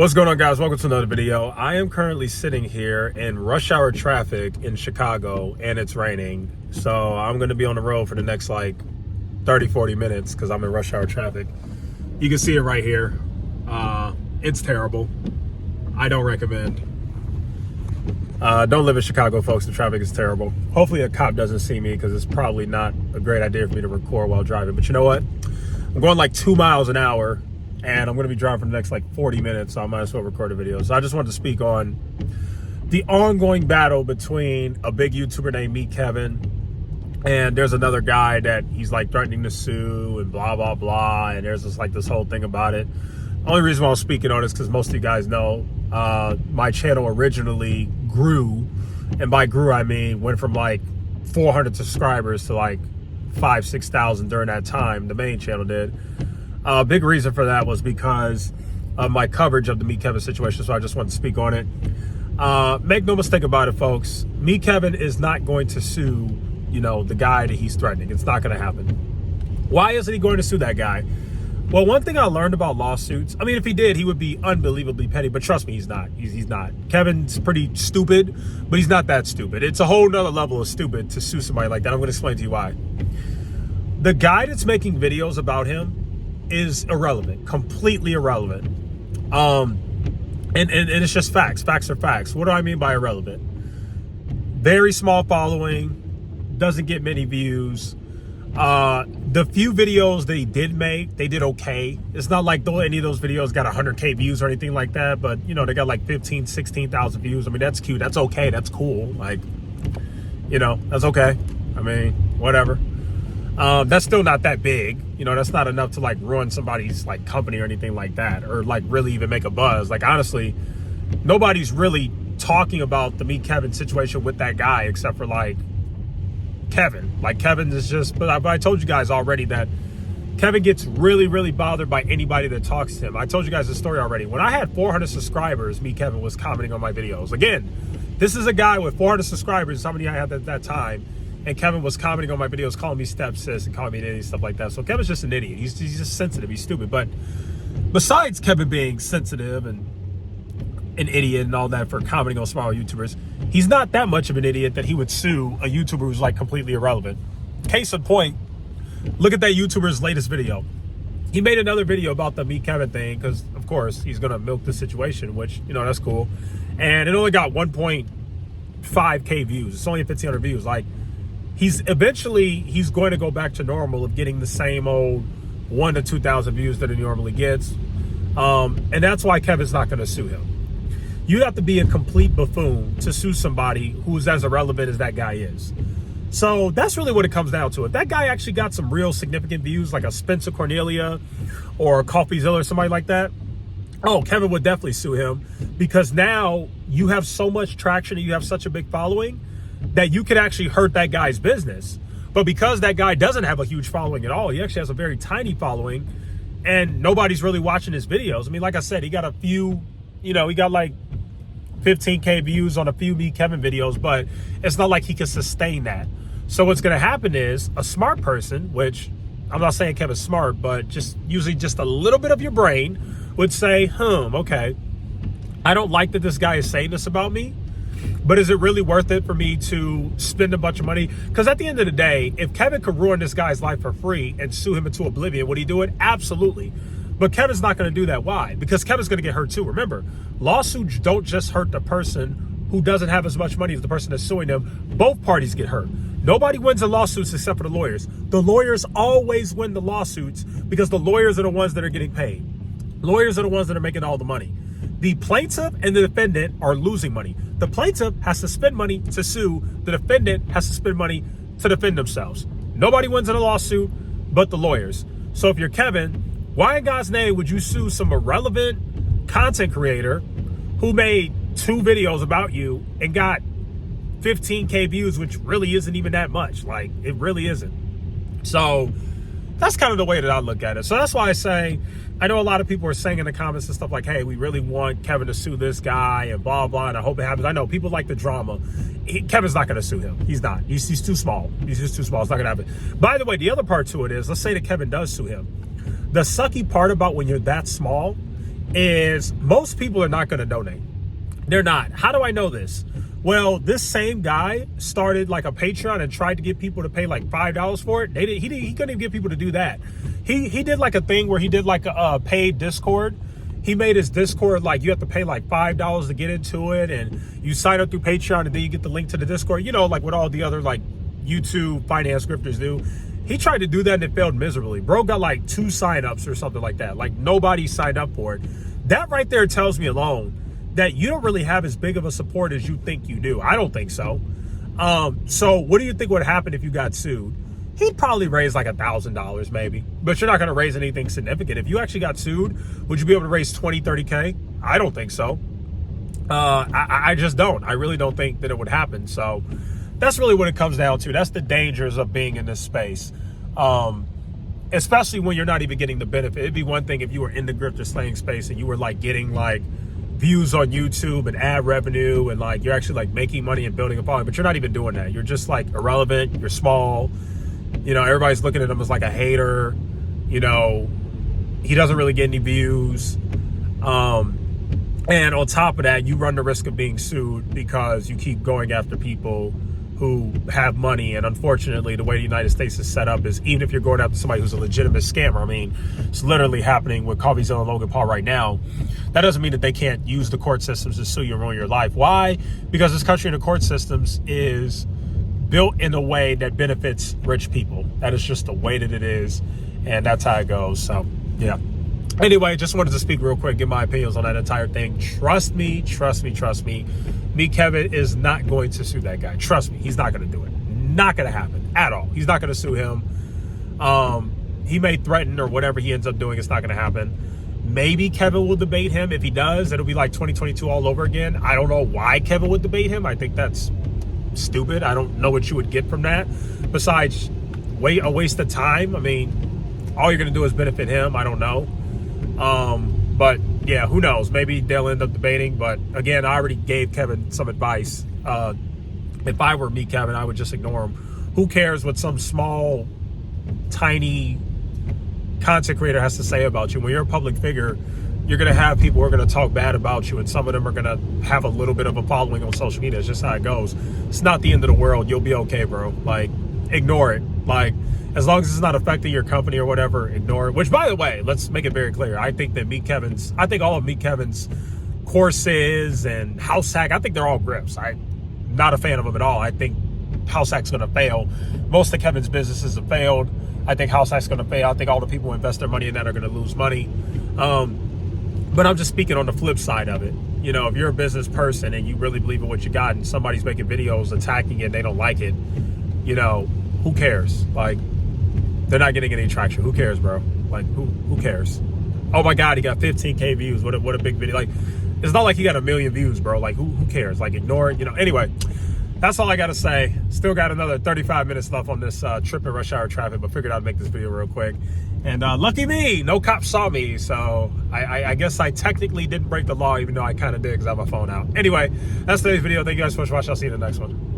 What's going on, guys? Welcome to another video. I am currently sitting here in rush hour traffic in Chicago and it's raining. So I'm going to be on the road for the next like 30-40 minutes because I'm in rush hour traffic. You can see it right here. It's terrible. I don't recommend. Don't live in Chicago, folks. The traffic is terrible. Hopefully a cop doesn't see me because it's probably not a great idea for me to record while driving. But you know what? I'm going like 2 miles an hour. And I'm going to be driving for the next like 40 minutes, so I might as well record a video. So I just wanted to speak on the ongoing battle between a big YouTuber named Me Kevin, and there's another guy that he's like threatening to sue and blah, blah, blah. And there's just like this whole thing about it. Only reason why I'm speaking on this because most of you guys know my channel originally grew. And by grew, I mean went from like 400 subscribers to like 5,000-6,000 during that time. The main channel did. A big reason for that was because of my coverage of the Me Kevin situation, so I just wanted to speak on it. Make no mistake about it, folks. Me Kevin is not going to sue, the guy that he's threatening. It's not going to happen. Why isn't he going to sue that guy? Well, one thing I learned about lawsuits, I mean, if he did, he would be unbelievably petty, but trust me, he's not. He's not. Kevin's pretty stupid, but he's not that stupid. It's a whole nother level of stupid to sue somebody like that. I'm going to explain to you why. The guy that's making videos about him is irrelevant, completely irrelevant. And it's just facts. Facts are facts. What do I mean by irrelevant? Very small following, doesn't get many views. The few videos they did make, they did okay. It's not like any of those videos got 100K views or anything like that, but they got like 15, 16,000 views. I mean, that's cute. That's okay. That's cool. Like, that's okay. I mean, whatever. That's still not that big. That's not enough to like ruin somebody's like company or anything like that, or like really even make a buzz. Like, honestly, nobody's really talking about the Me Kevin situation with that guy except for like Kevin. Like, Kevin is just, but I told you guys already that Kevin gets really, really bothered by anybody that talks to him. I told you guys the story already. When I had 400 subscribers, Me Kevin was commenting on my videos. Again, this is a guy with 400 subscribers, how many I had at that time. And Kevin was commenting on my videos, calling me stepsis and calling me an idiot and stuff like that. So Kevin's just an idiot. He's just sensitive. He's stupid. But besides Kevin being sensitive and an idiot and all that for commenting on small YouTubers, he's not that much of an idiot that he would sue a YouTuber who's like completely irrelevant. Case in point, look at that YouTuber's latest video. He made another video about the Me Kevin thing because, of course, he's going to milk the situation, which, that's cool. And it only got 1.5K views. It's only 1,500 views. Like, he's going to go back to normal of getting the same old 1,000 to 2,000 views that he normally gets. And that's why Kevin's not going to sue him. You have to be a complete buffoon to sue somebody who's as irrelevant as that guy is. So that's really what it comes down to. If that guy actually got some real significant views, like a Spencer Cornelia or a CoffeeZilla or somebody like that, oh, Kevin would definitely sue him, because now you have so much traction and you have such a big following that you could actually hurt that guy's business. But because that guy doesn't have a huge following at all, he actually has a very tiny following and nobody's really watching his videos. I mean, like I said, he got a few, he got like 15K views on a few Me Kevin videos, but it's not like he can sustain that. So what's going to happen is a smart person, which I'm not saying Kevin's smart, but just usually just a little bit of your brain would say, okay, I don't like that this guy is saying this about me, but is it really worth it for me to spend a bunch of money? Because at the end of the day, if Kevin could ruin this guy's life for free and sue him into oblivion, would he do it? Absolutely. But Kevin's not going to do that. Why? Because Kevin's going to get hurt too. Remember, lawsuits don't just hurt the person who doesn't have as much money as the person that's suing them. Both parties get hurt. Nobody wins in lawsuits except for the lawyers. The lawyers always win the lawsuits because the lawyers are the ones that are getting paid. Lawyers are the ones that are making all the money. The plaintiff and the defendant are losing money. The plaintiff has to spend money to sue. The defendant has to spend money to defend themselves. Nobody wins in a lawsuit but the lawyers. So if you're Kevin, why in God's name would you sue some irrelevant content creator who made 2 videos about you and got 15K views, which really isn't even that much? Like, it really isn't. So that's kind of the way that I look at it. So that's why I say, I know a lot of people are saying in the comments and stuff like, hey, we really want Kevin to sue this guy and blah, blah, and I hope it happens. I know people like the drama. Kevin's not going to sue him. He's not. He's too small. He's just too small. It's not going to happen. By the way, the other part to it is, let's say that Kevin does sue him. The sucky part about when you're that small is most people are not going to donate. They're not. How do I know this? Well, this same guy started like a Patreon and tried to get people to pay like $5 for it. He couldn't even get people to do that. He did like a thing where he did like a paid Discord. He made his Discord like you have to pay like $5 to get into it, and you sign up through Patreon and then you get the link to the Discord, you know, like what all the other like YouTube finance grifters do. He tried to do that and it failed miserably. Bro got like 2 signups or something like that. Like nobody signed up for it. That right there tells me alone that you don't really have as big of a support as you think you do. I don't think so. So what do you think would happen if you got sued? He'd probably raise like $1,000 maybe, but you're not going to raise anything significant. If you actually got sued, would you be able to raise 20, 30K? I don't think so. I just don't. I really don't think that it would happen. So that's really what it comes down to. That's the dangers of being in this space. Especially when you're not even getting the benefit. It'd be one thing if you were in the grifter slaying space and you were like getting like views on YouTube and ad revenue and like you're actually like making money and building a following, but you're not even doing that. You're just like irrelevant. You're small. You know, everybody's looking at him as like a hater. You know, he doesn't really get any views. And on top of that, you run the risk of being sued because you keep going after people who have money. And unfortunately, the way the United States is set up is even if you're going after somebody who's a legitimate scammer, I mean, it's literally happening with Coffeezilla and Logan Paul right now. That doesn't mean that they can't use the court systems to sue you and ruin your life. Why? Because this country and the court systems is built in a way that benefits rich people. That is just the way that it is. And that's how it goes. So, yeah. Anyway, just wanted to speak real quick, give my opinions on that entire thing. Trust me. Me, Kevin, is not going to sue that guy. Trust me, he's not going to do it. Not going to happen at all. He's not going to sue him. He may threaten or whatever he ends up doing. It's not going to happen. Maybe Kevin will debate him. If he does, it'll be like 2022 all over again. I don't know why Kevin would debate him. I think that's stupid. I don't know what you would get from that. Besides, a waste of time. I mean, all you're going to do is benefit him. I don't know. But yeah, who knows? Maybe they'll end up debating. But again, I already gave Kevin some advice. If I were me, Kevin, I would just ignore him. Who cares what some small, tiny content creator has to say about you? When you're a public figure, you're going to have people who are going to talk bad about you, and some of them are going to have a little bit of a following on social media. It's just how it goes. It's not the end of the world. You'll be okay, bro. Like, ignore it. Like, as long as it's not affecting your company or whatever, ignore it. Which, by the way, let's make it very clear. I think all of Meet Kevin's courses and House Hack, I think they're all grifts. I'm not a fan of them at all. I think House Hack's going to fail. Most of Kevin's businesses have failed. I think House Hack's going to fail. I think all the people who invest their money in that are going to lose money. But I'm just speaking on the flip side of it. You know, if you're a business person and you really believe in what you got and somebody's making videos attacking it and they don't like it, you know, who cares? Like, they're not getting any traction. Who cares, bro? Like, who cares? Oh my God, he got 15K views. What a big video. Like, it's not like he got 1 million views, bro. Like, who cares? Like, ignore it. You know, anyway, that's all I got to say. Still got another 35 minutes left on this trip in rush hour traffic, but figured I'd make this video real quick. And lucky me, no cops saw me. So I guess I technically didn't break the law, even though I kind of did because I have my phone out. Anyway, that's today's video. Thank you guys so much for watching. I'll see you in the next one.